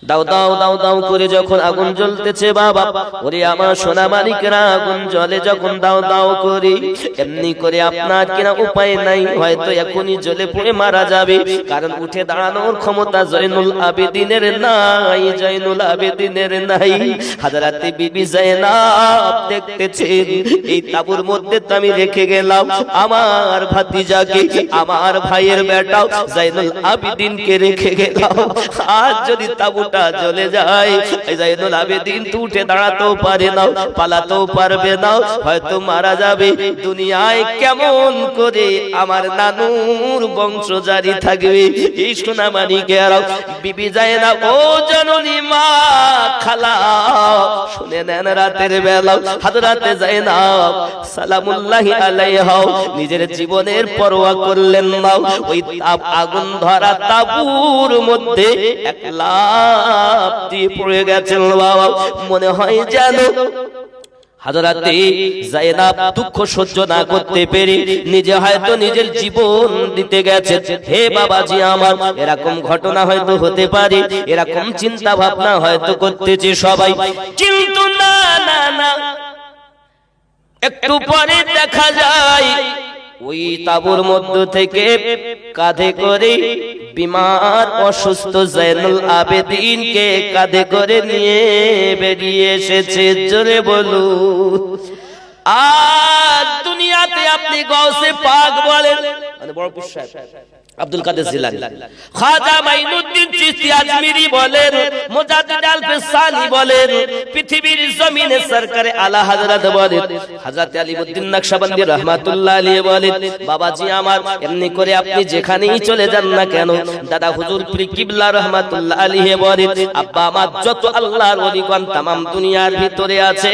দাও দাও দাও দাও করে যখন আগুন জ্বলতেছে বাবা, ওরে আমার সোনা মালিকেরা, আগুন জ্বলে যখন দাও দাও করে, এমনি করে আপনার কিনা উপায় নাই, হয়তো এখনই জ্বলে পুড়ে মারা যাবে, কারণ উঠে দাঁড়ানোর ক্ষমতা জয়নুল আবেদিনের নাই, জয়নুল আবেদিনের নাই। হযরতে বিবি যায়েনব দেখতেছে এই তাঁবুর মধ্যে তো আমি রেখে গেলাম আমার ভাতিজাকে, আমার ভাইয়ের বেটা জয়নুল আবেদিনকে রেখে গেলাম, আজ যদি তাঁবুটা জ্বলে যায়, জয়নুল আবেদিন তো উঠে দাঁড়াতেও পারে না, পালাতেও পারবে না, হয়তো মারা যাবে। দুনিয়ায় কেমন করে আমার নানুর বংশ জারি থাকবে? এই সোনা মানিকেরা, বিবি যায়েনব, ও জননী মা, খালা, শুনে নেন, রাতের বেলা হযরতে যায়েনব সালামুল্লাহি আলাইহা নিজের জীবনের পরোয়া করলেন না, ওই আগুন ধরা তাঁবুর মধ্যে একলা দিয়ে পড়ে গেছেন বাবা। মনে হয় যেন হযরতে যায়েনব দুঃখ সহ্য না করতে পেরে নিজে হয়তো নিজের জীবন দিতে গেছে। হে বাবাজি আমার, এরকম ঘটনা হয়তো হতে পারে, এরকম চিন্তা ভাবনা হয়তো করতেছে সবাই, কিন্তু না না না, একটু পরে দেখা যায় ওই তাঁবুর মধ্য থেকে কাঁধে করে বিমার অসুস্থ জয়নুল আবেদিনকে কাঁধে করে নিয়ে বেরিয়ে এসেছে। জোরে বলুন, আর দুনিয়াতে আপনি গাউসে পাক বলেন, মানে বড় বিশ্বাস আব্দুল কাদের জিলানী, খাজা মাইনুদ্দিন চিশতি আজমিরি বলেন, মুজাদ্দিদ আল-ফিসানি বলেন, পৃথিবীর জমিনে সরকারে আলা হযরত বলেন, হযরত আলিউদ্দিন নকশবন্দি রাহমাতুল্লাহ আলাইহি বলেন, বাবাজি আমার, এমনি করে আপনি যেখানেই চলে যান না কেন, দাদা হুজুর পীর কিবলা রাহমাতুল্লাহ আলাইহি বলেন, আব্বা আমার যত আল্লাহর ওলিগণ तमाम দুনিয়ার ভিতরে আছে,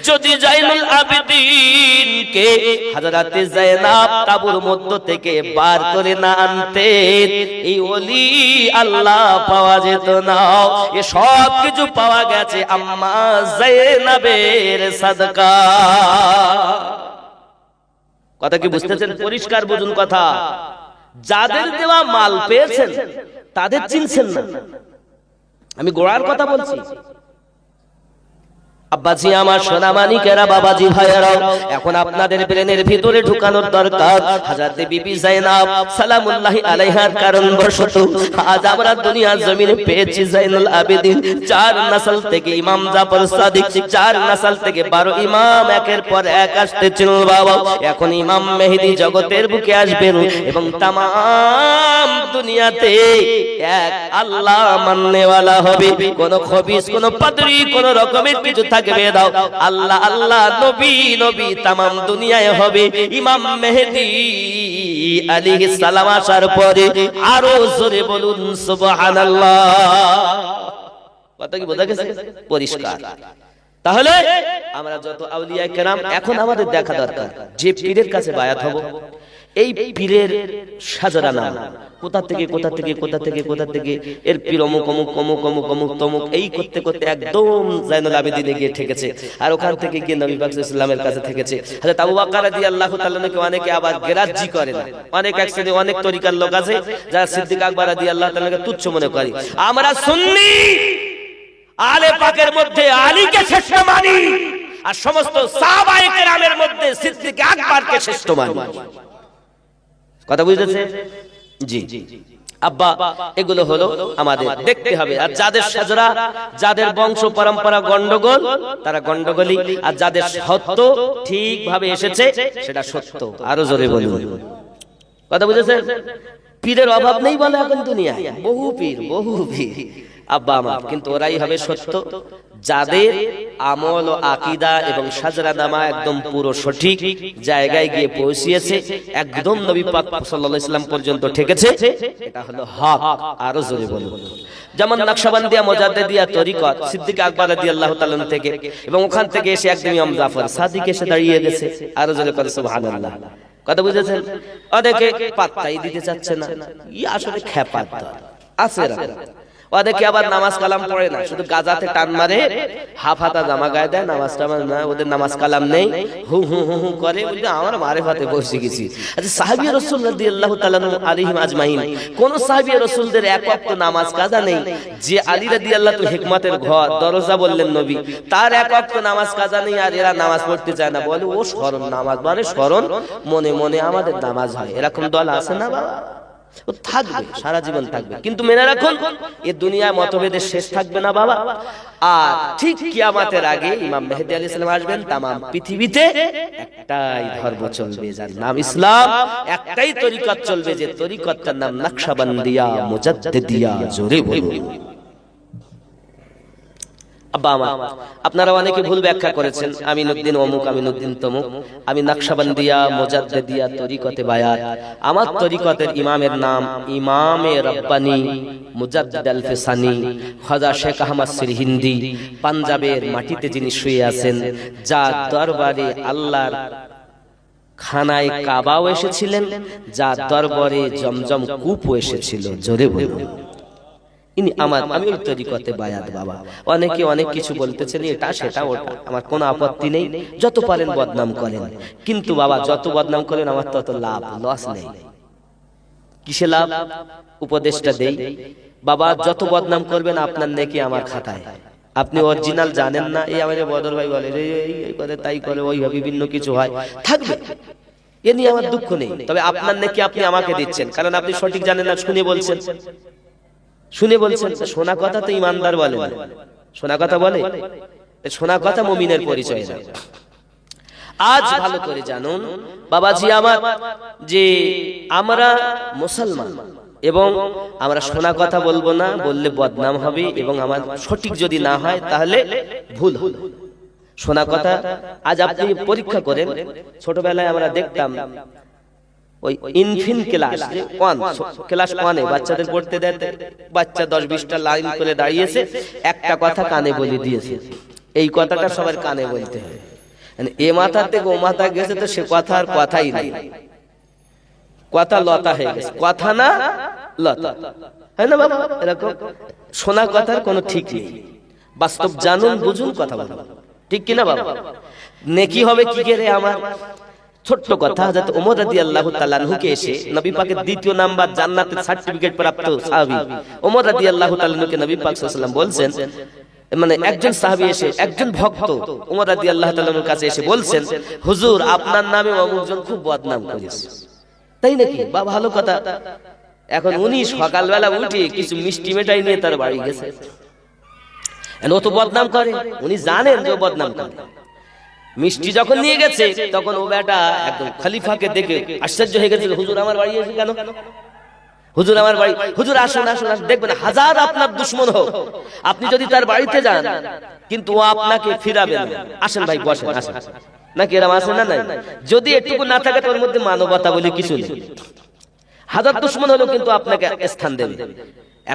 যদি জয়নুল আবেদিনকে হযরতে যায়েনব তাঁবুর মধ্য থেকে বার করে না এই ওলি আল্লাহ পাওয়া যেত না। এ সব কিছু পাওয়া গেছে আম্মা যায়েনবের সাদকা। কথা কি বুঝতেছেন? পরিষ্কার বুঝুন কথা। যাদের দেওয়া মাল পেয়েছেন তাদের চিনছেন না, আমি গোড়ার কথা বলছি। আব্বাজি আমার, সোনা মানিকেরা, বাবাজি ভাইয়েরা, এখন আপনাদের ব্রেনের ভিতরে ঢুকানোর দরকার, হযরতে বিবি যায়েনব সালামুল্লাহি আলাইহার কারণ বশত আজ আমরা দুনিয়ার জমিনে পেয়েছি জয়নুল আবেদিন। 4 নসল থেকে ইমাম জাফর সাদিক, 4 নসল থেকে 12 ইমাম একের পর এক আসতেছিল বাবা। এখন ইমাম মেহেদী জগতের বুকে আসবেন এবং तमाम দুনিয়াতে এক আল্লাহ মাননেওয়ালা হবে। কোন খবিস, কোন পাদরি, কোন রকমের কিছু থাকবে দাও, আল্লাহ আল্লাহ, নবী নবী तमाम দুনিয়ায় হবে। ইমাম মেহেদী আলাইহিস সালাম আসার পরে আরো জোরে বলুন সুবহানাল্লাহ। কথা কি বোঝা গেছে? পরিষ্কার। তাহলে আমরা যত আউলিয়া কেরাম, এখন আমাদের দেখা দরকার যে পীরের কাছে বায়াত হব, এই পীরের সাজারা নাম কোথা থেকে কোথা থেকে কোথা থেকে কোথা থেকে, এর পীর অমুক অমুক অমুক অমুক অমুক তমুক, এই করতে করতে একদম জয়নুল আবেদিনে গিয়ে ঠেকেছে, আর ওখান থেকে গিয়ে নবী পাক সাল্লাল্লাহু আলাইহি ওয়াসাল্লামের কাছে ঠেকেছে। হযরত আবু বকর রাদিয়াল্লাহু তাআলা কে অনেকে আবার গেরাজ্জি করে না, অনেক এক শ্রেণী অনেক তরিকার লোক আছে যারা সিদ্দিক আকবর রাদিয়াল্লাহু তাআলাকে তুচ্ছ মনে করে। আমরা সুন্নি আলে পাকের মধ্যে আলীকে শ্রেষ্ঠ মানি, আর সমস্ত সাহাবায়ে কেরামের মধ্যে সিদ্দিক আকবরকে শ্রেষ্ঠ মানি। কথা বুঝতেছে? জি আব্বা, এগুলো হলো আমাদের দেখতে হবে। আর যাদের সাজরা, যাদের বংশ পরম্পরা গন্ডগোল, তারা গন্ডগোলি, আর যাদের সত্য ঠিক ভাবে এসেছে সেটা সত্য। আরো জোরে বলুন। কথা বুঝেছেন? পীরের অভাব নেই বলে এখন দুনিয়ায়, বহু পীর, বহু পীর আব্বা আমার, কিন্তু ওরাই হবে সত্য যাদের আমল ও আকীদা এবং সাজরা নামা একদম পুরো সঠিক জায়গায় গিয়ে পৌঁছিয়েছে, একদম নবী পাক সাল্লাল্লাহু আলাইহি ওয়াসাল্লাম পর্যন্ত ঠেকেছে, এটা হলো হক। আরো জোরে বলুন। যেমন নকশবন্দিয়া মুজাদ্দিদিয়া তরিকত সিদ্দিক আকবর রাদিয়াল্লাহু তাআলা থেকে, এবং ওখান থেকে এসে একদম ইমাম জাফর সাদিক এসে দাঁড়িয়ে গেছে। আরো জোরে করে সুবহানাল্লাহ। কথা বুঝেছেন? অনেকে পাত্তাই দিতে চাচ্ছে না, ই আসলে খেপাত আছে। অনেকে আবার নামাজ কালাম পড়ে না, শুধু গাজাতে টান মারে, হাফ হাতা জামা গায়ে দেয়, নামাজ টামাজ না, ওদের নামাজ কালাম নেই, হু হু হু হু করে, বুঝলি আমার মারেফাতে বসে গেছি। আচ্ছা, সাহাবী রাসূল রাদিয়াল্লাহু তাআলা আলাইহিম আজমাইন, কোন সাহাবী রাসূলদের এক ওয়াক্ত নামাজ কাজা নেই, যে আলী রাদিয়াল্লাহু তাআলা হিকমতের ঘর দরজা বললেন নবী, তার এক ওয়াক্ত নামাজ কাজা নেই, আর এরা নামাজ পড়তে চায় না, বলে ও শরণ, নামাজ মানে শরণ, মনে মনে আমাদের নামাজ হয়। এরকম দল আছে না বাবা? ও থাকবে, সারা জীবন থাকবে, কিন্তু মেনে রাখুন এই দুনিয়ায় মতভেদের শেষ থাকবে না বাবা। আর ঠিক কিয়ামতের আগে ইমাম মেহেদী আলাইহিস সালাম আসবেন, তামাম পৃথিবীতে একটাই ধর্ম চলবে, যার নাম ইসলাম, একটাই তরিকত চলবে, যে তরিকতটার নাম নকশবন্দিয়া মুজাদ্দিদিয়া। জোরে বলুন। আব্বা আমার, আপনারা অনেকে ভুল ব্যাখ্যা করেছেন, আমিনুদ্দিন অমুক, আমিনুদ্দিন তমুক। আমি নকশবন্দিয়া মুজাদ্দিদিয়া তরিকতে বায়াত, আমার তরিকতের ইমামের নাম ইমামে রব্বানি মুজাদ্দিদ আল ফিসানি খাজা শেখ আহমদ সিরহিন্দি। পাঞ্জাবের মাটিতে যিনি শুয়ে আছেন, যার দরবারে আল্লাহর খানায় কাবাও এসেছিলেন, যার দরবারে জমজম কূপও এসেছিল। জোরে বলুন। ইনি আমার, আমি ওই তরিকতে বায়াত বাবা। অনেকে অনেক কিছু বলতেছেন, এটা সেটা ওটা, আমার কোনো আপত্তি নেই, যত পারেন বদনাম করেন, কিন্তু বাবা যত বদনাম করেন আমার তত লাভ, লস নেই। কিসে লাভ? উপদেশটা দেই বাবা, যত বদনাম করবেন আপনার নেকি আমার খাতায়। আপনি অরিজিনাল জানেন না, এই আমাদের বদর ভাই বলে এই করে তাই করে, ওই বিভিন্ন কিছু হয়, থাকবে, এ নিয়ে আমার দুঃখ নেই। তবে আপনার নেকি আপনি আমাকে দিচ্ছেন, কারণ আপনি সঠিক জানেন না, শুনে বলছেন, শুনে বলছেন। শোনা কথা তো ইমানদার বলে না, শোনা কথা বলে, শোনা কথা মুমিনের পরিচয় না। আজ ভালো করে জানুন বাবাজি আমার, যে আমরা মুসলমান এবং আমরা শোনা কথা বলবো না, বললে বদনাম হবে, এবং আমার সঠিক যদি না হয় তাহলে ভুল হবে। শোনা কথা আজ আপনি পরীক্ষা করেন, ছোটবেলায় আমরা দেখতাম ওই ইনফিন ক্লাস, ক্লাস 1-এ বাচ্চাদের পড়তে দেয়, বাচ্চা 10-20টা লাইন করে দাঁড়িয়েছে, একটা কথা কানে বলে দিয়েছে, এই কথাটা সবার কানে বলতে হয়, মানে এ মাথা থেকে ও মাথা গেছে, তো সে কথা আর কথাই নেই, কথা লতা হয়ে গেছে, কথা না লতা, হয় না বাবা? এরকম শোনা কথার কোনো ঠিক নেই, বাস্তব জানুন, বুঝুন, কথা বলুন, ঠিক কিনা বাবা? নেকি হবে কি করে আমার? ছোট্ট কথা, হযরত ওমর রাদিয়াল্লাহু তাআলা আনহুকে এসে নবী পাকের দ্বিতীয় নাম্বার জান্নাতের সার্টিফিকেট প্রাপ্ত সাহাবী ওমর রাদিয়াল্লাহু তাআলা আনহুকে নবী পাক সাল্লাল্লাহু আলাইহি ওয়াসাল্লাম বলছেন, মানে একজন সাহাবী এসে, একজন ভক্ত ওমর রাদিয়াল্লাহু তাআলা আনহুর কাছে এসে বলছেন, হুজুর আপনার নামে অমুকজন খুব বদনাম করেছে। তাই নাকি? বা ভালো কথা। এখন উনি সকালবেলা উঠে কিছু মিষ্টি মিঠাই নিয়ে তার বাড়ি গেছে, ও তো বদনাম করে, উনি জানেন যে বদনাম করে। মিষ্টি যখন নিয়ে গেছে, তখন ও বেটা একদম খলিফাকে দেখে আশ্চর্য হয়ে গেছে, হুজুর আমার বাড়ি এসে কেন? হুজুর আমার বাড়ি, হুজুর আসুন আসুন, দেখবেন হাজার আপনার দুশমন হোক, আপনি যদি তার বাড়িতে যান কিন্তু ও আপনাকে ফিরাবে না। আসেন ভাই বসেন, আসেন, নাকি এরকম আসেন না? নাই, যদি এটুকু না থাকে তোর মধ্যে মানবতা বলে কিছু নেই, হাজার দুশমন হলেও কিন্তু আপনাকে স্থান দেবে।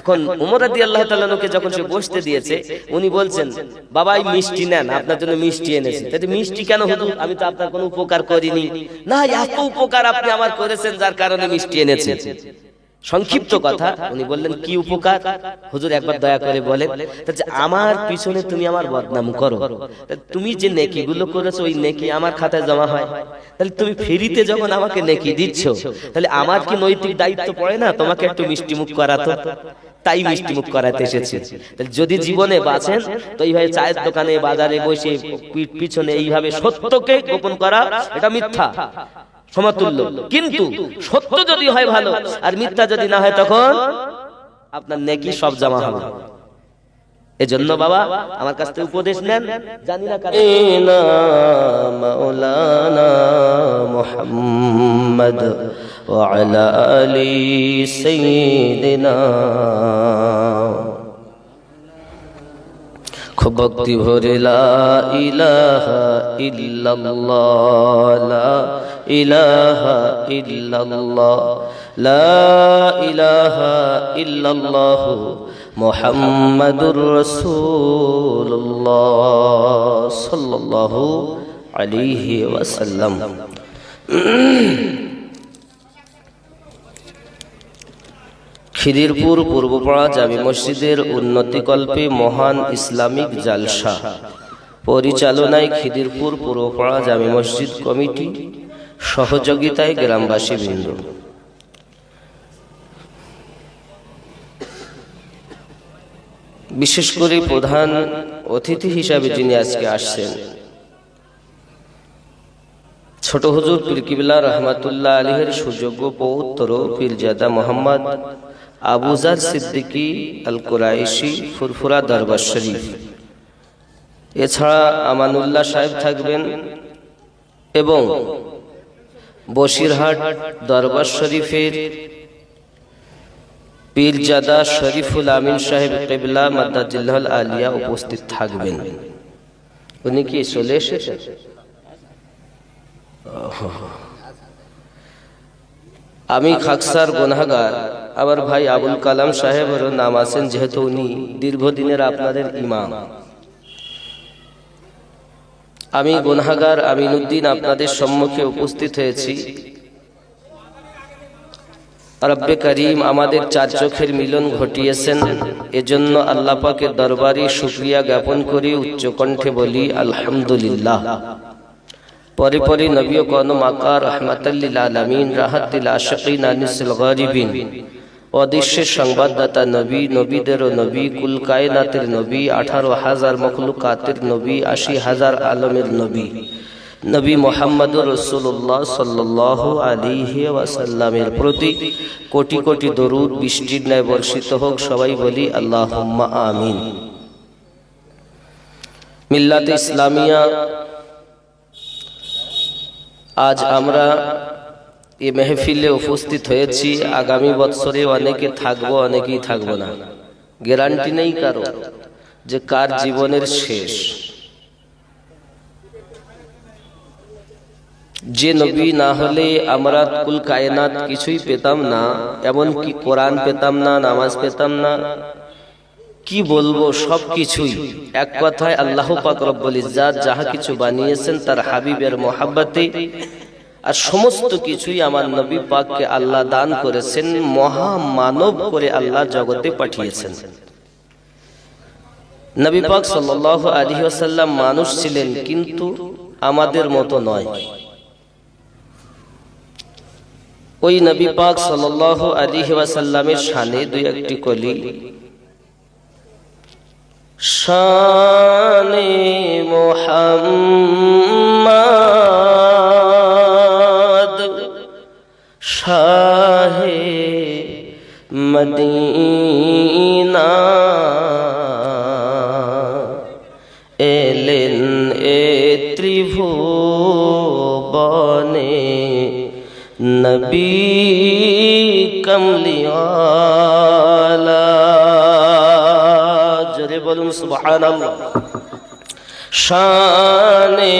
এখন ওমর রাদিয়াল্লাহু তাআলা আনহুকে যখন সে বসতে দিয়েছে, উনি বলছেন, বাবা এই মিষ্টি নেন, আপনার জন্য মিষ্টি এনেছি। তাই মিষ্টি কেন হুজুর? আমি তো আপনার কোনো উপকার করিনি। না, এত উপকার আপনি আমার করেছেন, যার কারণে মিষ্টি এনেছি। সংক্ষিপ্ত কথা, উনি বললেন কি উপকার? হুজুর একবার দয়া করে বলেন। আমার পিছনে তুমি আমার বদনাম করো, তুমি যে নেকিগুলো করেছো ওই নেকি আমার খাতায় জমা হয়, তাহলে তুমি ফ্রিতে যখন আমাকে নেকি দিচ্ছ, তাহলে আমার কি নৈতিক দায়িত্ব পড়ে না তোমাকে একটু মিষ্টি মুখ করাতো? তাই মিষ্টি মুখ করাতে এসেছে। যদি জীবনে বাঁচেন তো এইভাবে চায়ের দোকানে, বাজারে বসে পিছনে এইভাবে সত্যকে গোপন করা, এটা মিথ্যা সমতুল্য। কিন্তু সত্য যদি হয় ভালো, আর মিথ্যা যদি না হয়, তখন আপনার নেকি সব জমা হবে। এজন্য বাবা আমার কাছ থেকে উপদেশ নেন, জানি না কারা মাওলানা মুহাম্মদ ওয়া আলা আলি সাইয়্যিদিনা। খুব ভক্তি ভরে লা ইলাহা ইল্লাল্লাহ, লা ইলাহা ইল্লাল্লাহ, লা ইলাহা ইল্লাল্লাহ মুহাম্মাদুর রাসূলুল্লাহ সাল্লাল্লাহু আলাইহি ওয়াসাল্লাম। খিদিরপুর পূর্বপাড়া জামি মসজিদের উন্নতিকল্পে মহান ইসলামিক জালসা পরিচালনায় খিদিরপুর পূর্বপাড়া জামি মসজিদ কমিটি, সহযোগিতায় গ্রামবাসী বৃন্দ। বিশেষ করে প্রধান অতিথি হিসাবে যিনি আজকে আসছেন, ছোট হুজুর পীর কিবলা রহমাতুল্লাহ আলাইহির সুযোগ্য পৌত্র পীরজাদা মোহাম্মদ আবুজার সিদ্দিকী আল কুরাইশি ফুরফুরা দরবার শরীফ। এছাড়া আমানুল্লাহ সাহেব থাকবেন এবং বসিরহাট দরবার শরীফের পীরজাদা শরীফুল আমিন সাহেব কিবলা মাদ্দাজিল্লাহুল আলিয়া উপস্থিত থাকবেন। উনি কি চলে এসেছেন? আমি খাকসার গুনাহগার, আমার ভাই আবুল কালাম সাহেবেরও নাম আছেন, যেহেতু উনি দীর্ঘদিনের আপনাদের ইমাম। আমি গুনাহগার আমিনুদ্দিন আপনাদের সম্মুখে উপস্থিত হয়েছি। রব্বে করিম আমাদের চার চোখের মিলন ঘটিয়েছেন, এজন্য আল্লাহ পাকের দরবারে শুকরিয়া জ্ঞাপন করি, উচ্চ কণ্ঠে বলি আলহামদুলিল্লাহ। পরে পরে নবী ও কওম আকা রাহমাতাল লিল আলামিন, রাহাতুল আশিকিন আনিসুল গারিবিন, অদৃশ্যের সংবাদদাতা নবী, নবীদেরও নবী, কুল কায়নাতের নবী, 18,000 মখলুকাতের নবী, 80,000 আলমের নবী, নবী মুহাম্মদুর রাসূলুল্লাহ সাল্লাল্লাহু আলাইহি ওয়াসাল্লামের প্রতি কোটি কোটি দরুদ বৃষ্টির ন্যায় বর্ষিত হোক। সবাই বলি আল্লাহুম্মা আমিন। মিল্লাতে ইসলামিয়া, আজ আমরা এই মেহফিলে উপস্থিত হয়েছি। আগামী বছরে অনেকে থাকবো, অনেকেই থাকবো না, গ্যারান্টি নেই কারো যে কার জীবনের শেষ। যে নবী না হলে আমরা কুল কায়নাত কিছুই পেতাম না, এমনকি কোরআন পেতাম না, নামাজ পেতাম না, কি বলবো, সবকিছুই এক কথায় আল্লাহ পাক রব্বুল ইজ্জাত যাহা কিছু বানিয়েছেন তার হাবিবের মহাব্বতে, আর সমস্ত কিছুই আমার নবী পাককে আল্লাহ দান করেছেন, মহা মানব করে আল্লাহ জগতে পাঠিয়েছেন। নবী পাক সাল্লাল্লাহু আলাইহি ওয়াসাল্লাম মানুষ ছিলেন, কিন্তু আমাদের মতো নয়। ওই নবী পাক সাল্লাল্লাহু আলাইহি ওয়াসাল্লামের শানে দুই একটি কলি। শানে মুহাম্মদ শাহে মদিনা, এলেন এ ত্রিভুবনে নবী কমলিওয়ালা। জোরে বলুন সুবহানাল্লাহ। শানে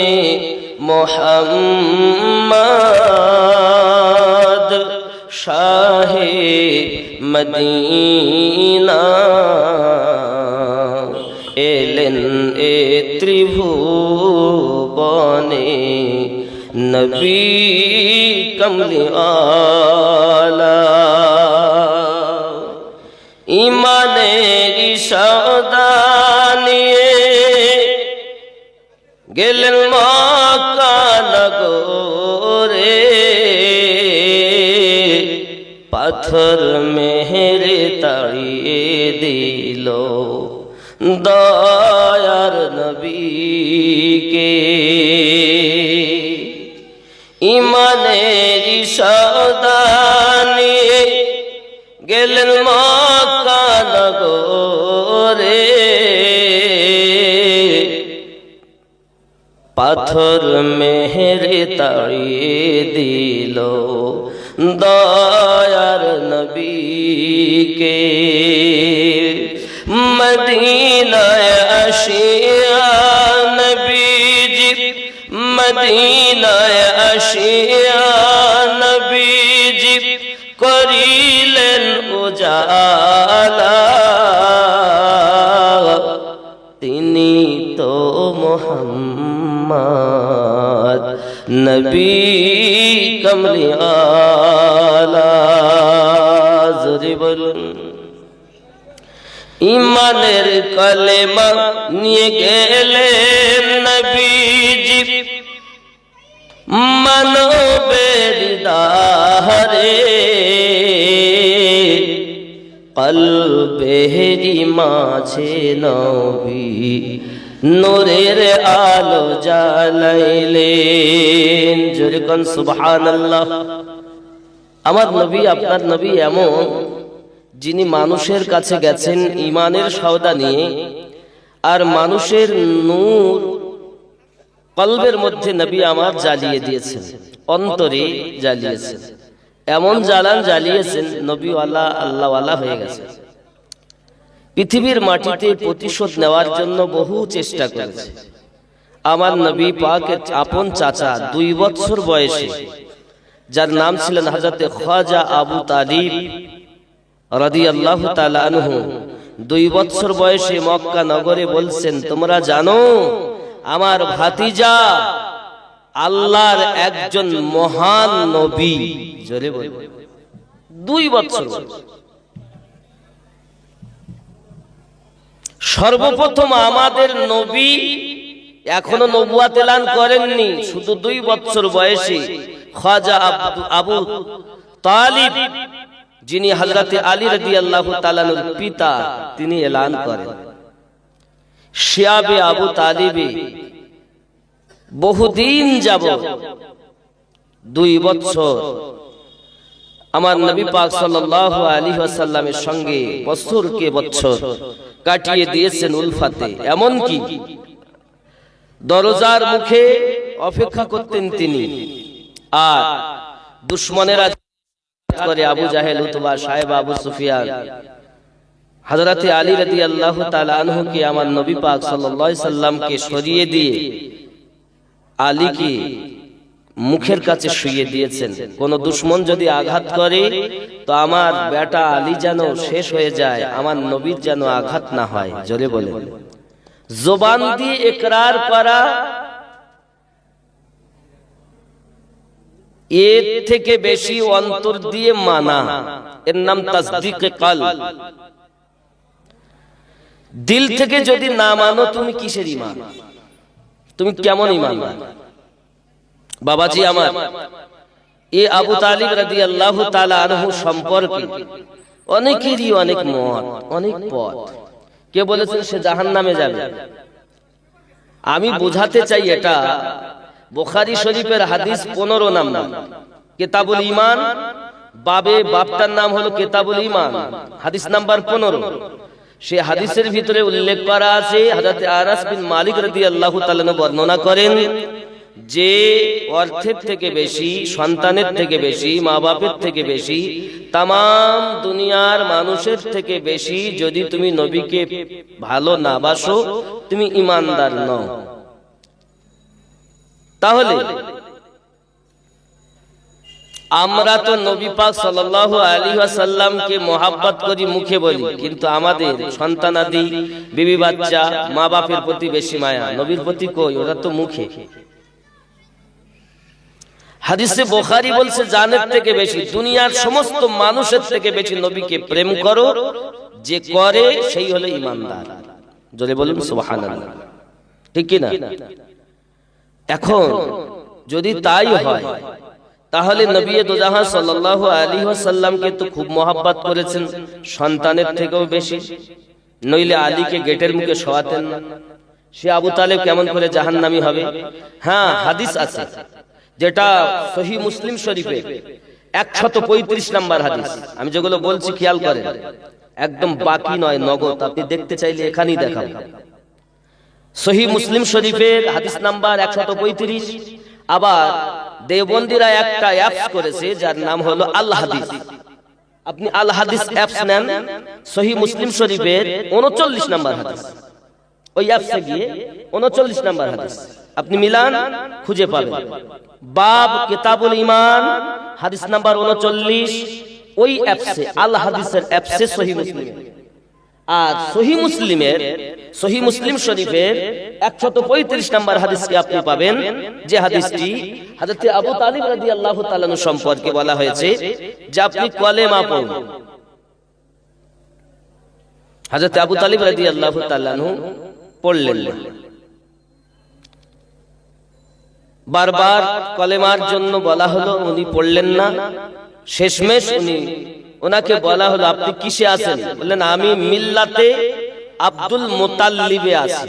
মুহাম্মদ শাহে মদিনা, এলেন এ ত্রিভুবনে নবী কমলিওয়ালা। ইমানের সওদা নিয়ে গেলেন মক্কা নগরে, পাথর মেহেরে তাড়িয়ে দিল দয়ার নবীকে। ইমানের সওদা নিয়ে গেলেন মক্কা নগরে, পাথর মেহেরে তাড়িয়ে দিল দয়ার নবীকে। মদিনায় আসিয়া নবীজি, মদিনায় আসিয়া নবীজি করিলেন উজালা। তিনি তো মুহাম্মদ নবী কমলিওয়ালা। জোরে বলুন। ইমানের কলেমা নিয়ে গেলেন নবীজি মানবের দারে, কলবেরি মাঝে নবী নূরের আলো জ্বালাইলেন। জোরে কোন সুবহানাল্লাহ। আমার নবী, আপনার নবী এমন যিনি মানুষের কাছে গেছেন ইমানের সওদা নিয়ে, আর মানুষের নূর কলবের মধ্যে নবী আমার জ্বালিয়ে দিয়েছেন, অন্তরে জ্বালিয়েছেন। এমন জ্বালান জ্বালিয়েছেন নবীওয়ালা আল্লাহওয়ালা হয়ে গেছে। পৃথিবীর মাটিতে প্রতিশোধ নেওয়ার জন্য বহু চেষ্টা করেছে। আমার নবী পাকের আপন চাচা 2 বছর বয়সে, যার নাম ছিলেন হযরতে খাজা আবু তালিব রাদিয়াল্লাহু তাআলা আনহু, 2 বছর বয়সে মক্কা নগরে বলছেন, তোমরা জানো আমার ভাতিজা আল্লাহর একজন মহান নবী। জোরে বল। 2 বছর। সর্বপ্রথম আমাদের নবী এখনো নবুয়াত এলান করেননি, শুধু 2 বছর বয়সে খাজা আবু তালিব, যিনি হযরতে আলী রাদিয়াল্লাহু তাআলার পিতা, তিনি এলান করেন। শিয়াবে আবু তালিবে বহুদিন যাবত 2 বছর আমার নবী পাক সাল্লাল্লাহু আলাইহি ওয়াসাল্লামের সঙ্গে বছরকে বছর কাটিয়ে দিয়েছেন উলফাতে। এমন কি দরজার মুখে অপেক্ষা করতেন তিনি, আর দুশমনেরা করে আবু জাহেল, উতবা, সাহেবা, আবু সুফিয়ান হযরতে আলী রাদিয়াল্লাহু তাআলা আনহুকে আমার নবী পাক সাল্লাল্লাহু আলাইহি সাল্লামকে সরিয়ে দিয়ে আলীকে মুখের কাছে শুইয়ে দিয়েছেন। কোন দুশমন যদি আঘাত করে তো আমার বেটা আলী যেন শেষ হয়ে যায়, আমার নবীর যেন আঘাত না হয়। জোরে বলে। জবান দিয়ে ইকরার করা, এর থেকে বেশি অন্তর দিয়ে মানা, এর নাম তাসদীকে কলব। দিল থেকে যদি না মানো তুমি কিসের ঈমান? তুমি কেমন ঈমান? বাবাজি আমার, এ আবু তালিব রাদিয়াল্লাহু তাআলা আনহু সম্পর্কে অনেকেরই অনেক মত, অনেক পথ। কে বলেছেন সে জাহান্নামে যাবে? আমি বোঝাতে চাই এটা বুখারী শরীফের হাদিস 15 নাম্বার কিতাবুল ঈমান, বাবটার নাম হলো কিতাবুল ঈমান, হাদিস নাম্বার 15। সে হাদিসের ভিতরে উল্লেখ করা আছে, হযরত আনাস বিন মালিক রাদিয়াল্লাহু তাআলা বর্ণনা করেন যে অর্থের থেকে বেশি, সন্তানের থেকে বেশি, মা বাপের থেকে বেশি, তাম দুনিয়ার মানুষের থেকে বেশি যদি তুমি নবীকে ভালো না বাসো, তুমি ঈমানদার নও। তাহলে আমরা তো নবী পাক সাল্লাল্লাহু আলাইহি ওয়াসাল্লামকে মহব্বত করি, মুখে বলি, কিন্তু আমাদের সন্তানাদি, বিবি বাচ্চা, মা বাপের প্রতি বেশি মায়া, নবীর প্রতি কই? ওরা তো মুখে। হাদিসে বুখারী বলছে জানের থেকে বেশি, দুনিয়ার সমস্ত মানুষের থেকে বেশি নবীকে প্রেম করো, যে করে সেই হলো ঈমানদার। জোরে বলুন সুবহানাল্লাহ। ঠিক কি না? এখন যদি তাই হয় তাহলে নবী দোজাহান সাল্লাল্লাহু আলাইহি ওয়াসাল্লামকে তো খুব মহব্বত করেছেন, সন্তানের থেকেও বেশি, নইলে আলীকে গেটের মুখে শোয়াতেন না। সে আবু তালেব কেমন করে জাহান্নামী হবে? হ্যাঁ, হাদিস আছে যেটা সহিহ মুসলিম শরীফে 135 নাম্বার হাদিস। আমি যেগুলো বলছি খেয়াল করেন, একদম বাকি নয়, নগদ। আপনি দেখতে চাইলে এখানেই দেখাবো। সহিহ মুসলিম শরীফের হাদিস নাম্বার 135। আবার দেওবন্দীরা একটা অ্যাপস করেছে যার নাম হলো আল হাদিস। আপনি আল হাদিস অ্যাপস নেন, সহিহ মুসলিম শরীফের 39 নাম্বার হাদিস, ওই অ্যাপসে গিয়ে 39 নাম্বার হাদিস আপনি মিলান, খুঁজে পাবেন। বাব কিতাবুল ঈমান, হাদিস নাম্বার 39, ওই অ্যাপসে, আল হাদিসের অ্যাপসে সহিহ মুসলিম। আর সহিহ মুসলিমের, সহিহ মুসলিম শরীফের 135 নাম্বার হাদিসকে আপনি পাবেন, যে হাদিসটি হযরত আবু তালিব রাদিয়াল্লাহু তাআলা সম্পর্কে বলা হয়েছে যে আপনি কলেমা পড়ুন, হযরত আবু তালিব রাদিয়াল্লাহু তাআলা আনহু পড়লেন না। বারবার কলেমার জন্য বলা হলো, উনি পড়লেন না। শেষমেশ ওনাকে বলা হলো, আপনি কিসে আছেন? বললেন, আমি মিল্লাতে আব্দুল মুতাল্লিবে আছি।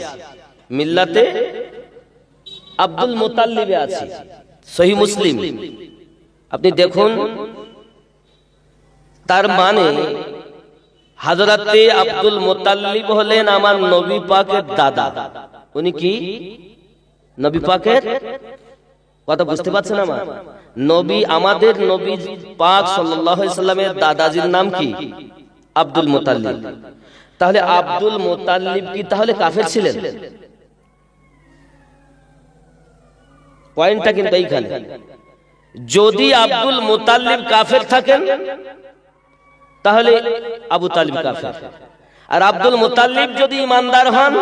মিল্লাতে আব্দুল মুতাল্লিবে আছি। সহিহ মুসলিম। আপনি দেখুন, তার মানে হযরতে আব্দুল মুতাল্লিব হলেন আমার নবী পাকের দাদা। উনি কি নবী পাকের কথা বুঝতে পারছেন? আমার নবী, আমাদের নবী পাক সাল্লাল্লাহু আলাইহি সাল্লামের দাদাজির নাম কি? আব্দুল মুতাল্লিব। তাহলে আব্দুল মুতাল্লিব কি তাহলে কাফের ছিলেন? পয়েন্টটা কিন্তু এইখানে। যদি আব্দুল মুতাল্লিব কাফের থাকেন তাহলে আবু তালিব কাফের, আর আব্দুল মুতাল্লিব যদি ঈমানদার হন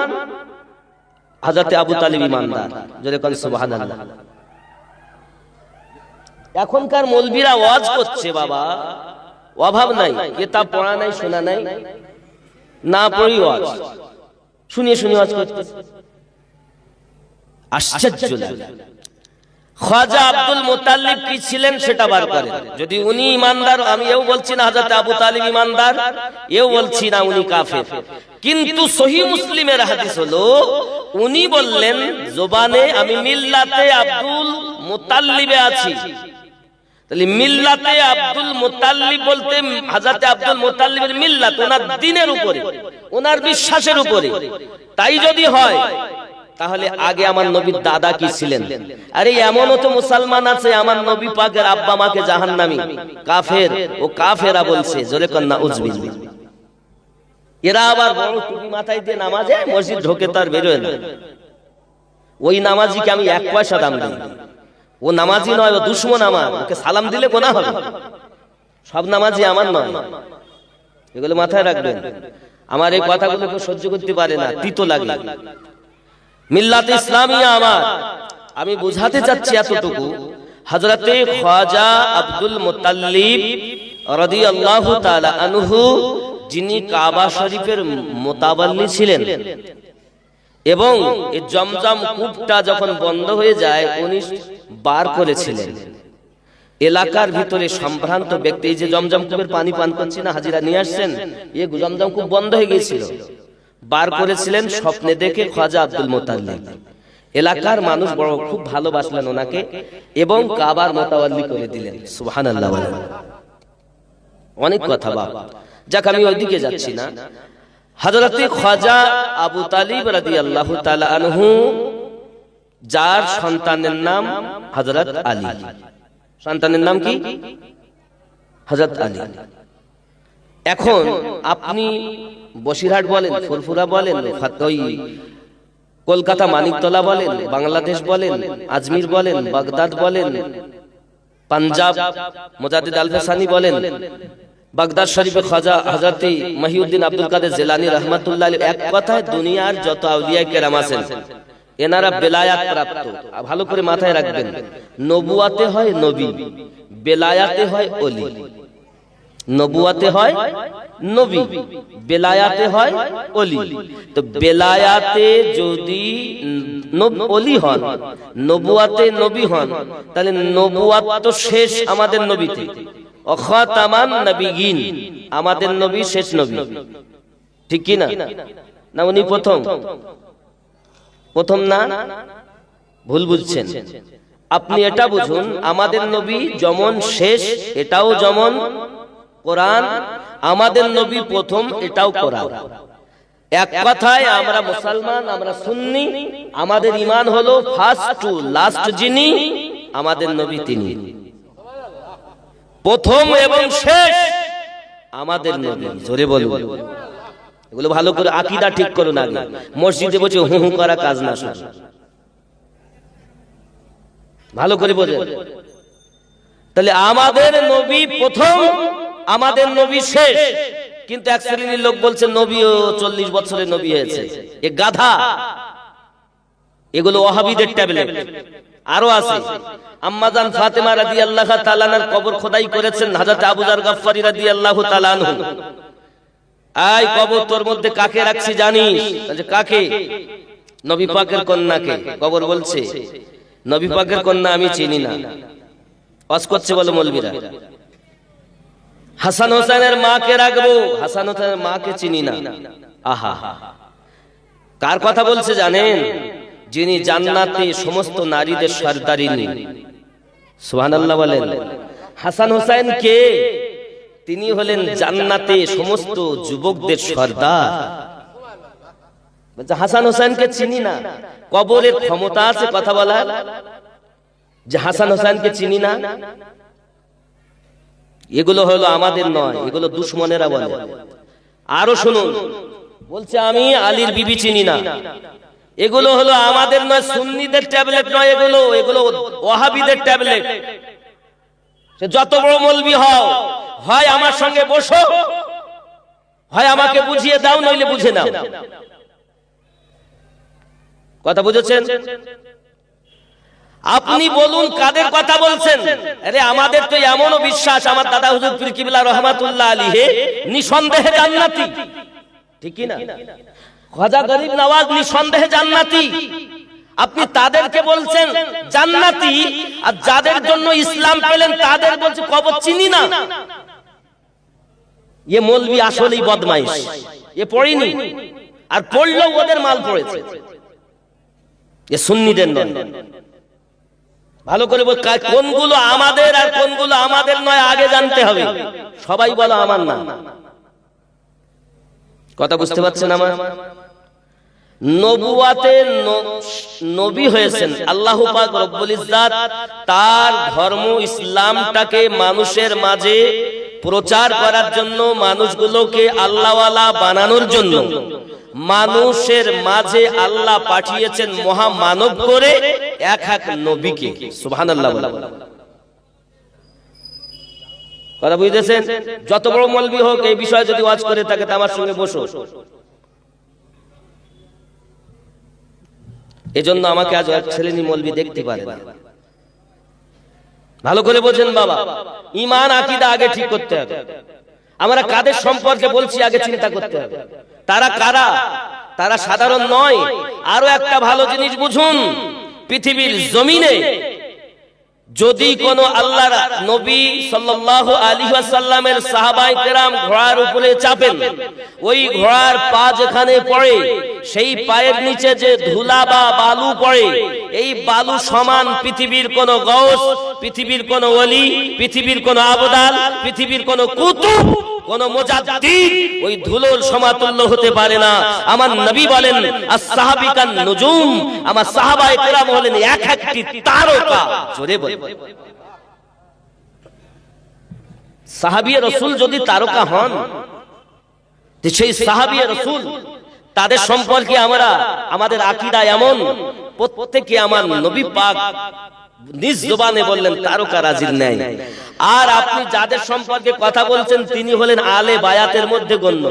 হযরতে আবু তালিব ঈমানদার। জোরে কোন সুবহানাল্লাহ। এখনকার মৌলবীরা ওয়াজ করছে, বাবা অভাব নাই, কিতাব পড়া নাই, শোনা নাই, না পড়ি ওয়াজ, শুনিয়ে শুনিয়ে ওয়াজ করতে আশ্চর্য লাগে। খাজা আব্দুল মুতাল্লিব কি ছিলেন সেটা বার করেন। যদি উনি ঈমানদার, আমি এও বলছি না হযরত আবু তালিব ঈমানদার, এও বলছি না উনি কাফের, কিন্তু সহিহ মুসলিমের হাদিস হলো উনি বললেন জবানে, আমি মিল্লাতে আব্দুল মুতাল্লিবে আছি। তাহলে মিল্লাতে আব্দুল মুতাল্লিব বলতে হযরত আব্দুল মুতাল্লিবের মিল্লাত ওনার দ্বীনের উপরে, ওনার বিশ্বাসের উপরে। তাই যদি হয় তাহলে আগে আমার নবীর দাদা কি ছিলেন? আরে এমনও তো মুসলমান আছে আমার নবী পাকের আব্বা মাকে জাহান্নামী, কাফের, ও কাফেরা বলছে। জোরে কোন নাউজুবিল্লাহ। এরা আবার বড় টুপি মাথায় দিয়ে নামাজে মসজিদ ঢোকে, তার বেরোয় না। ওই নামাজিকে আমি 1 পয়সা দাম দিই। ও নামাজি নয়, ও দুশমন আমার, ওকে সালাম দিলে গোনাহ হবে। সব নামাজি আমার নয়, এগুলো মাথায় রাখবেন। আমার এই কথাগুলো কেউ সহ্য করতে পারে না, তিতো লাগে। মিল্লাত ইসলামিয়া আমার, আমি বুঝাতে চাচ্ছি এতটুকু, হযরতে খাজা আব্দুল মুতাল্লিব রাদিয়াল্লাহু তাআলা আনহু, যিনি কাবা শরীফের মুতাওয়াল্লি ছিলেন, এবং এই জমজম কূপটা যখন বন্ধ হয়ে যায় উনি বার করেছিলেন। এলাকার ভিতরে সম্ভ্রান্ত ব্যক্তি, এই যে জমজম কূপের পানি পান করছি না, হাজিরা নিয়ে আসছেন, এই জমজম কূপ বন্ধ হয়ে গিয়েছিল, বার করেছিলেন স্বপ্নে দেখে খাজা আব্দুল মুতাল্লিব। এলাকার মানুষ বড় খুব ভালোবাসলেন ওনাকে এবং কাবার মুতাওয়াল্লি করে দিলেন। সুবহানাল্লাহ। অনেক কথা বাবা, যাক আমি ওইদিকে যাচ্ছি না। হযরতে খাজা আবু তালিব রাদিয়াল্লাহু তাআলা আনহু, যার সন্তানের নাম হযরত আলী। সন্তানের নাম কি? হযরত আলী। এখন আপনি বসিরহাট বলেন, ফুরফুরা বলেন, কলকাতা মানিকতলা বলেন, বাংলাদেশ বলেন, আজমির বলেন, বাগদাদ বলেন, পাঞ্জাব মুজাদ্দিদ আল-ফাসানি বলেন, বাগদাদ শরীফে খাজা হযরতে মহিউদ্দিন আব্দুল কাদের জিলানী রাহমাতুল্লাহ আলাইহি, এক কথায় দুনিয়ার যত আউলিয়া কেরাম আছেন এনারা বেলায়াত প্রাপ্ত। ভালো করে মাথায় রাখবেন, নবুয়াতে হয় নবী, বেলায়াতে হয় ওলি। নবুয়াতে হয় নবী, বেলায়াতে হয় ওলি। তো বেলায়াতে যদি ওলি হন, নবুয়াতে নবী হন, তাহলে নবুয়াত তো শেষ আমাদের নবীতে। খাতামান নবিয়িন, আমাদের নবী শেষ নবী, ঠিক কি না? না উনি প্রথম? প্রথম না, ভুল বুঝছেন। আপনি এটা বুঝুন, আমাদের নবী যেমন শেষ, এটাও যেমন কোরআন, আমাদের নবী প্রথম, এটাও কোরআন। এক কথায় আমরা মুসলমান, আমরা সুন্নি, আমাদের ঈমান হলো ফার্স্ট টু লাস্ট, যিনি আমাদের নবী তিনি প্রথম এবং শেষ আমাদের নবী। জোরে বলুন। এগুলো ভালো করে আকীদা ঠিক করুন। আগে মসজিদে বসে হু হু করা কাজ না, ভালো করে বোঝেন। তাহলে আমাদের নবী প্রথম, আমাদের নবী শেষ। কিন্তু এক শ্রেণীর লোক বলছে নবীও 40 বছরের নবী হয়েছে, এ গাধা। এগুলো ওয়াহাবীদের ট্যাবলেট। আরো আছে, আম্মাজান ফাতেমা রাদিয়াল্লাহু তাআলা আনহার কবর খোদাই করেছেন হযরত আবু যার গফফারী রাদিয়াল্লাহু তাআলা আনহু। আয় কবর তোর মধ্যে কাকে রাখছি জানিস? কাকে? নবী পাকের কন্যাকে। কবর বলছে নবী পাকের কন্যা আমি চিনি না। ওয়াজ করছে বলে মৌলবীরা। হাসান হোসেনের মাকে রাখবো, হাসান হোসেনের মাকে চিনি না। আহা, কার কথা বলছে জানেন? যিনি জান্নাতে সমস্ত নারীদের সরদারিনী। সুবহানাল্লাহ বলেন। হাসান হোসেন কে? তিনি হলেন জান্নাতে সমস্ত যুবকদের সর্দার। হাসান হোসেনকে চিনি না। কবরের ক্ষমতা আছে কথা বলার যে হাসান হোসেনকে চিনি না? এগুলো হলো আমাদের নয়, এগুলো দুশমনেরা বলে। আরো শুনুন, বলছে আমি আলীর বিবি চিনি না। এগুলো হলো আমাদের নয়, সুন্নিদের ট্যাবলেট নয় এগুলো, এগুলো ওয়াহাবিদের ট্যাবলেট। সে যত বড় মৌলবি হও, হয় আমার সঙ্গে বসো, হয় আমাকে বুঝিয়ে দাও, নইলে বুঝে নাও। কথা বুঝেছেন? আপনি বলুন কাদের কথা বলছেন? আরে আমাদের তো এমনও বিশ্বাস, আমার দাদা হুজুর পীর কিবলা রহমাতুল্লাহ আলাইহি নিঃসন্দেহে জান্নাতি, ঠিক কি না? খাজা গরিব নওয়াজ নিঃসন্দেহে জান্নাতি। আপনি তাদেরকে বলছেন জান্নাতি, আর যাদের জন্য ইসলাম পেলেন তাদের বলছে কবর চিনি না। এ মৌলবি আসলেই বদমাইশ। এ পড়েনি, আর পড়লেও ওদের মাল পড়েছে, এ সুন্নিদের নয়। ভালো করে বল কোনগুলো আমাদের আর কোনগুলো আমাদের নয় আগে জানতে হবে। সবাই বলো আমার না। কথা বুঝতে পারছেন আমার? নবুয়াতে নবী হয়েছেন আল্লাহ পাক রব্বুল ইজ্জাত, তার ধর্ম ইসলামটাকে মানুষের মাঝে প্রচার করার জন্য, মানুষগুলোকে আল্লাহওয়ালা বানানোর জন্য মানুষের মাঝে আল্লাহ পাঠিয়েছেন মহামানব করে এক এক নবীকে। সুবহানাল্লাহ। কথা বুঝতেছেন? যত বড় মৌলবি হোক, এই বিষয়ে যদি ওয়াজ করে থাকে আমার সঙ্গে বসো। এজন্য আমাকে আজ এক ছেলেনি মৌলবি দেখতে পারে না। ভালো করে বোঝেন বাবা, ঈমান আকীদা আগে ঠিক করতে হবে। আমরা কাদের সম্পর্কে বলছি আগে চিন্তা করতে হবে। তারা কারা? তারা সাধারণ নয়। আরো একটা ভালো জিনিস বুঝুন, পৃথিবীর জমিনে যদি কোন আল্লাহর নবী সাল্লাল্লাহু আলাইহি ওয়াসাল্লামের সাহাবায়ে কেরাম ঘোড়ার উপরে চাপেন, ওই ঘোড়ার পা যেখানে পড়ে সেই পায়ের নিচে যে ধুলা বা বালু পড়ে, এই বালু সমান পৃথিবীর কোন গাউস, পৃথিবীর কোন ওলি, পৃথিবীর কোন আবদাল, পৃথিবীর কোন কুতুব, কোন মুজাদ্দিদ ওই ধুলোর সমাতুল্য হতে পারে না। আমার নবী বলেন as-সাহাবিকান নুজুম, আমার সাহাবায়ে কেরাম হলেন এক একটি তারকা। জোরে বলেন। সাহাবিয়ে রাসূল যদি তারকা হন, তো সেই সাহাবিয়ে রাসূল তাদের সম্পর্কে আমরা, আমাদের আকীদা এমন, প্রত্যেককে আমার নবী পাক নিজ জবানে বললেন তারকা রাজির ন্যায়। আর আপনি যাদের সম্পর্কে কথা বলছেন তিনি হলেন আলে বায়াতের মধ্যে গণ্য।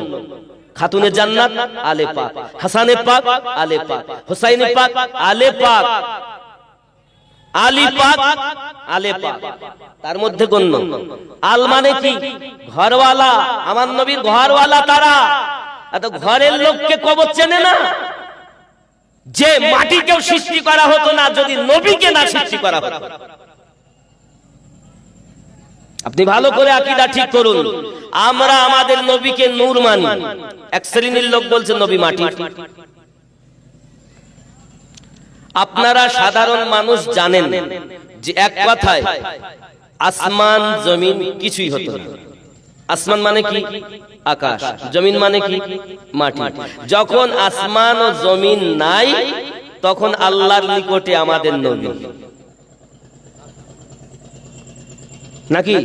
খাতুনে জান্নাত আলে পাক, হাসানে পাক আলে পাক, হুসাইনে পাক আলে পাক, আলী পাক আলে পাক, তার মধ্যে গণ্য। আল মানে কি? ঘরওয়ালা। আমার নবীর ঘরওয়ালা তারা। এত ঘরের লোককে কবর চেনে না? যে মাটিকেও সৃষ্টি করা হতো না যদি নবীকে না সৃষ্টি করা হতো। আপনি ভালো করে আকীদা ঠিক করুন। আমরা আমাদের নবীকে নূর মানি, এক শ্রেণীর লোক বলছে নবী মাটি। আপনারা সাধারণ মানুষ জানেন যে এক কথায় আসমান জমিন কিছুই হতো না। আসমান মানে কি? আকাশ। জমিন মানে কি? মাটি। যখন আসমান ও জমিন নাই তখন আল্লাহর নিকটে আমাদের নবী নাকি?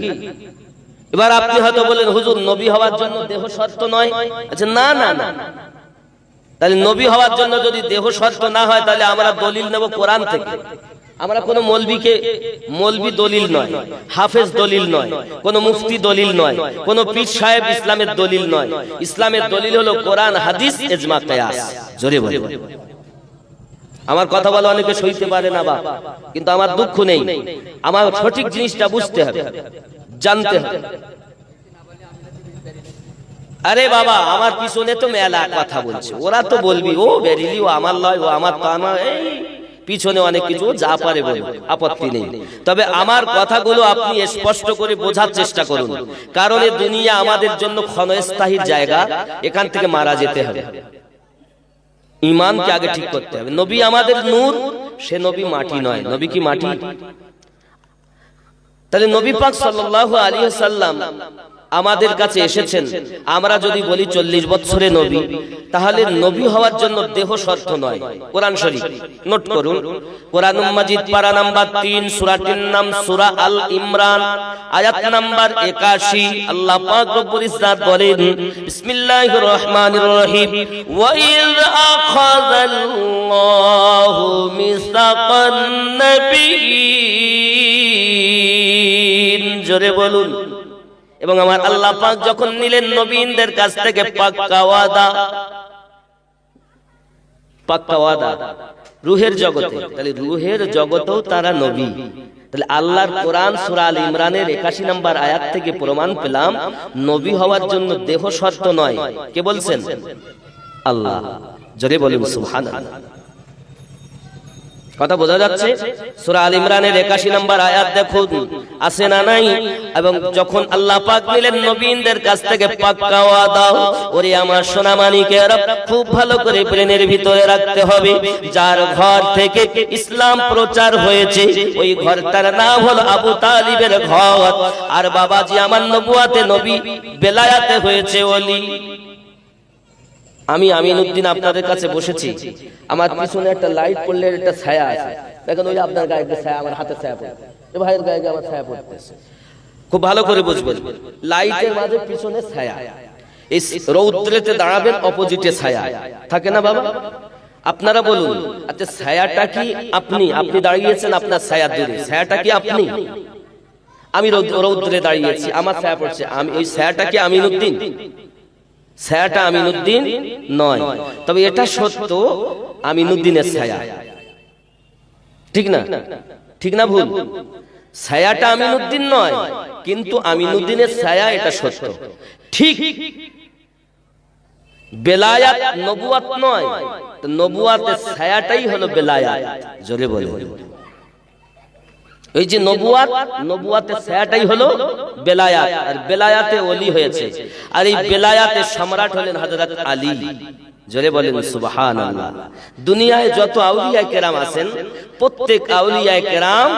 এবার আপনি হয়তো বলেন হুজুর নবী হওয়ার জন্য দেহ শর্ত নয়। আচ্ছা, না না না, তাহলে নবী হওয়ার জন্য যদি দেহ শর্ত না হয় তাহলে আমরা দলিল নেব কোরআন থেকে। আমরা কোনো মৌলবীকে, মৌলবী দলিল নয়, হাফেজ দলিল নয়, কোনো মুফতি দলিল নয়, কোনো পীর সাহেব ইসলামের দলিল নয়। ইসলামের দলিল হলো কোরআন, হাদিস, ইজমা, কিয়াস। জোরে বলে। আমার কথা বলে অনেকে সইতে পারে না বা, কিন্তু আমার দুঃখ নেই। আমার সঠিক জিনিসটা বুঝতে হবে, জানতে হবে। আরে বাবা আমার পিছনে তো মেলা কথা বলছে, ওরা তো বলবি ও বেরিলি, ও আমার লয়, ও আমার তো আমার, এই পিছনে অনেক কিছু যা পারে বলে, আপত্তি নেই। তবে আমার কথাগুলো আপনি স্পষ্ট করে বোঝার চেষ্টা করুন, কারণ এই দুনিয়া আমাদের জন্য ক্ষণস্থায়ী জায়গা, এখান থেকে মারা যেতে হবে। ঈমানকে আগে ঠিক করতে হবে। নবী আমাদের নূর, সে নবী মাটি নয়। নবী কি মাটি? তাহলে নবী পাক সাল্লাল্লাহু আলাইহি ওয়াসাল্লাম আমাদের কাছে এসেছেন। আমরা যদি বলি 40 বছরে নবী, তাহলে নবী হওয়ার জন্য দেহ শর্ত নয়। কোরআন শরীফ নোট করুন, কোরআনুল মাজিদ পারা নাম্বার 3, সূরাটির নাম সূরা আল ইমরান, আয়াত নাম্বার 81। আল্লাহ পাক রব্বুল ইজ্জাত বলেন, বিসমিল্লাহির রহমানির রহিম, ওয়া ইয আখাযাল্লাহু মিসাকান নাবিয়্যিন, জোরে বলুন। এবং আমার আল্লাহ পাক যখন নিলেন নবীনদের কাছ থেকে পাক্কা ওয়াদা রূহের জগতে, তাহলে রূহের জগতেও তারা নবী। তাহলে আল্লাহর কোরআন সূরা আল ইমরানের 81 নম্বর আয়াত থেকে প্রমাণ পেলাম নবী হওয়ার জন্য দেহ শর্ত নয়। কে বলছেন? আল্লাহ। জোরে বলুন সুবহানাল্লাহ। কথা বোঝা যাচ্ছে? সূরা আল ইমরানের 81 নম্বর আয়াত দেখুন, আছে না নাই? এবং যখন আল্লাহ পাক নিলেন নবীনদের কাছ থেকে পাক্কা ওয়াদা, ওরে আমার সোনা মানিকেরা, খুব ভালো করে ব্রেনের ভিতরে রাখতে হবে, যার ঘর থেকে ইসলাম প্রচার হয়েছে ওই ঘরটার নাম হলো আবু তালিবের ঘর। আর বাবাজি আমার নবুয়াতে নবী, বেলায়াতে হয়েছে ওলি। আমি আমিনউদ্দিন আপনাদের কাছে বসেছি, আমার পিছনে একটা লাইট পড়লে একটা ছায়া আছে, দেখেন ওই আপনার গায়ে একটা ছায়া, আমার হাতে ছায়া পড়ে, এই ভাইয়ের গায়ে আমার ছায়া পড়তেছে। খুব ভালো করে বুঝবেন, লাইটের মাঝে পিছনে ছায়া, এই রৌদ্রেতে দাঁড়াবেন, অপোজিটে ছায়া থাকে না বাবা? আপনারা বলুন, আচ্ছা ছায়াটা কি আপনি? আপনি দাঁড়িয়েছেন, আপনার ছায়া দূরে, ছায়াটা কি আপনি? আমি রৌদ্রে দাঁড়িয়েছি, আমার ছায়া পড়ছে, আমি ওই ছায়াটা কি আমিনউদ্দিন? ছায়াটা আমিনউদ্দিন নয়। তবে এটা সত্য, আমিনউদ্দিনের ছায়া, ঠিক না? ঠিক না ভুল? ছায়াটা আমিনউদ্দিন নয়, কিন্তু আমিনউদ্দিনের ছায়া, এটা সত্য। ঠিক বেলায়াত নবুয়াত নয়, তো নবুয়াতের ছায়াটাই হলো বেলায়াত। জোরে বলে, ওই যে নবুয়াত, নবুয়াতের ছায়াটাই হলো বেলায়াত, আর বেলায়াতে ওলি হয়েছে। আর এই বেলায়াতের সম্রাট হলেন হযরত আলী। জোরে বলেন সুবহানাল্লাহ। দুনিয়ায় যত আউলিয়া কেরাম আছেন, প্রত্যেক আউলিয়া কেরাম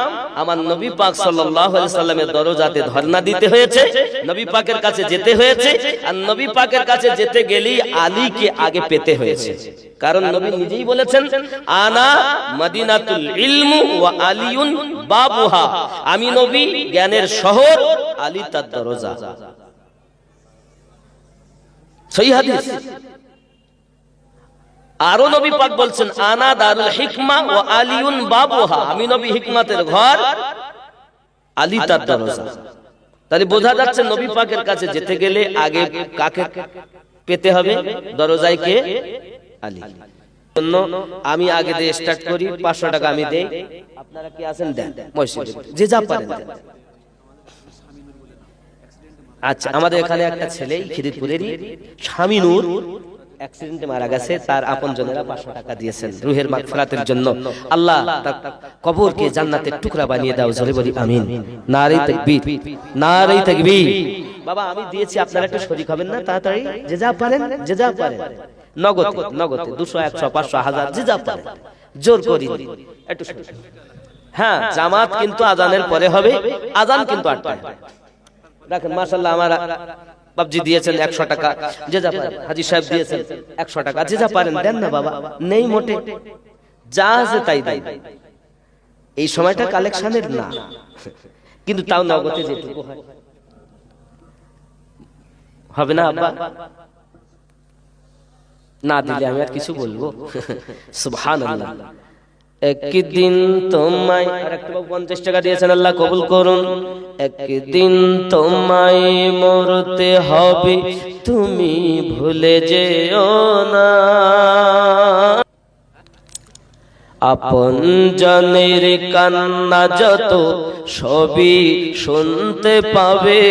আমার নবী পাক সাল্লাল্লাহু আলাইহি সাল্লামের দরজাতে ধর্ণা দিতে হয়েছে, নবী পাকের কাছে যেতে হয়েছে, আর নবী পাকের কাছে যেতে গেলেই আলীকে আগে পেতে হয়েছে। কারণ নবী নিজেই বলেছেন, আনা মদিনাতুল ইলম ওয়া আলিয়ুন বাবুহা, আমি নবী জ্ঞানের শহর, আলী তার দরজা। সহিহ হাদিস। আরো নবী পাক বলছেন, আনা দারুল হিকমা ওয়া আলিয়ুন বাবুহা, আমি নবী হিকমতের ঘর, আলী তার দরজা। তাহলে বোঝা যাচ্ছে নবী পাকের কাছে যেতে গেলে আগে কাকে পেতে হবে? দরজায় কে? আলী। জন্য আমি আগে দিয়ে স্টার্ট করি, 500 টাকা আমি দেই, আপনারা কি আছেন দেন, মসজিদে যে যা পারেন দেন। আচ্ছা, আমাদের এখানে একটা ছেলে খিদিরপুরেরই, শামিনুর, অ্যাক্সিডেন্টে মারা গেছে, তার আপনজনেরা 500 টাকা দিয়েছেন রূহের মাগফিরাতের জন্য। আল্লাহ তার কবরকে জান্নাতের টুকরা বানিয়ে দাও। জোরে বলি আমিন। নারে তাকবীর, নারে তাকবীর। বাবা আমি দিয়েছি, আপনারা একটু শরীক হবেন না? তাড়াতাড়ি যে যা পারেন, যে যা পারেন, নগদে নগদে 200 100 500 1000 যে যা পারেন, জোর করি একটু শরীক। হ্যাঁ, জামাত কিন্তু আজানের পরে হবে, আজান কিন্তু 8টায়। দেখেন মাশাআল্লাহ, আমার বাবজি দিয়েছেন 100 টাকা, যে যা পারেন। হাজী সাহেব দিয়েছেন 100 টাকা, যে যা পারেন দেন না বাবা, নেই মোটে, যা আছে তাই দেন। এই সময়টা কালেকশনের না, কিন্তু তাও নগদে যেটুকু হয় হবে না আব্বা? না দিলে আমি আর কিছু বলবো? সুবহানাল্লাহ। একদিন তোমায়, আর একটু 50 টাকা দিয়েছেন, আল্লাহ কবুল করুন। একদিন তোমায় মরতে হবে, তুমি ভুলে যেও না, আপন জনের কান্না যত সবই শুনতে পাবে,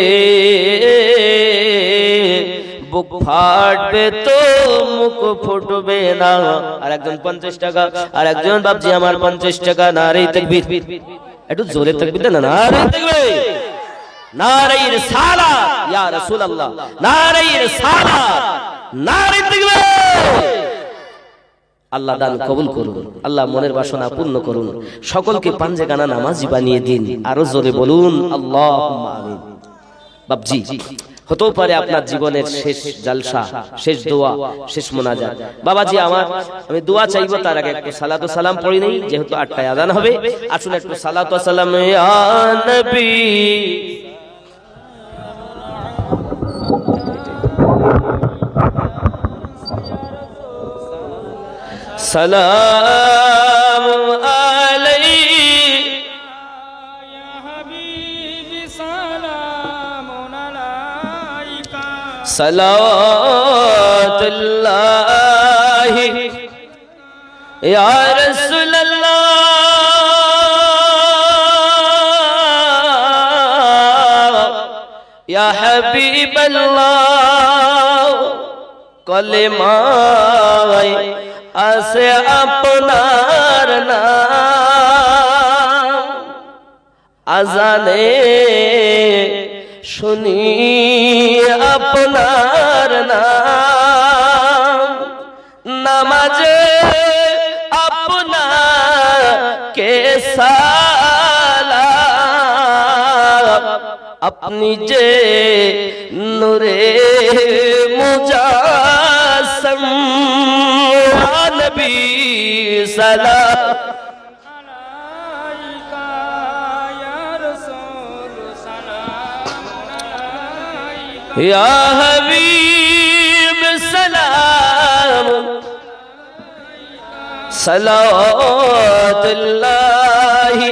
বুক ফাটবে তো মুখ ফুটবে না। আর একজন 50 টাকা, আর একজন বাপজি আমার 50 টাকা। নারে তাকবীর, একটু জোরে তাকবীর দেন না। নারে তাকবীর, নারে রিসালাত ইয়া রাসূলুল্লাহ, নারে রিসালাত, নারে তাকবীর। আল্লাহ দান কবুল করুন, আল্লাহ মনের বাসনা পূর্ণ করুন, সকলকে পাঞ্জে গানা নামাজি বানিয়ে দিন। আরো জোরে বলুন আল্লাহুম্মা আমিন। বাপজি, হতেও পারে আপনার জীবনের শেষ জালসা, শেষ দোয়া, শেষ মোনাজাত। বাবাজি আমি দোয়া চাইবো, তার আগে একটু সালাতু সালাম পড়ি নেই, যেহেতু 8টায় আযান হবে। আসুন একটু সালাতু সালাম ইয়া নবী। সালাম আলাইহি ইয়া হাবিবি, সালামুন আলাইকা, সালাতুল্লাহি ইয়া রাসূলুল্লাহ, ইয়া হাবিবাল্লাহ। কলেমায় আছে আপনার নাম, আজানে শুনি আপনার নাম, নামাজে আপনাকে সালাম। আপনি যে নূরে মুজাসসাম, নবী সালাম আলাইকা ইয়া রাসূল, সালাম আলাইকা ইয়া হাবিব, সালাম সালাতুল্লাহি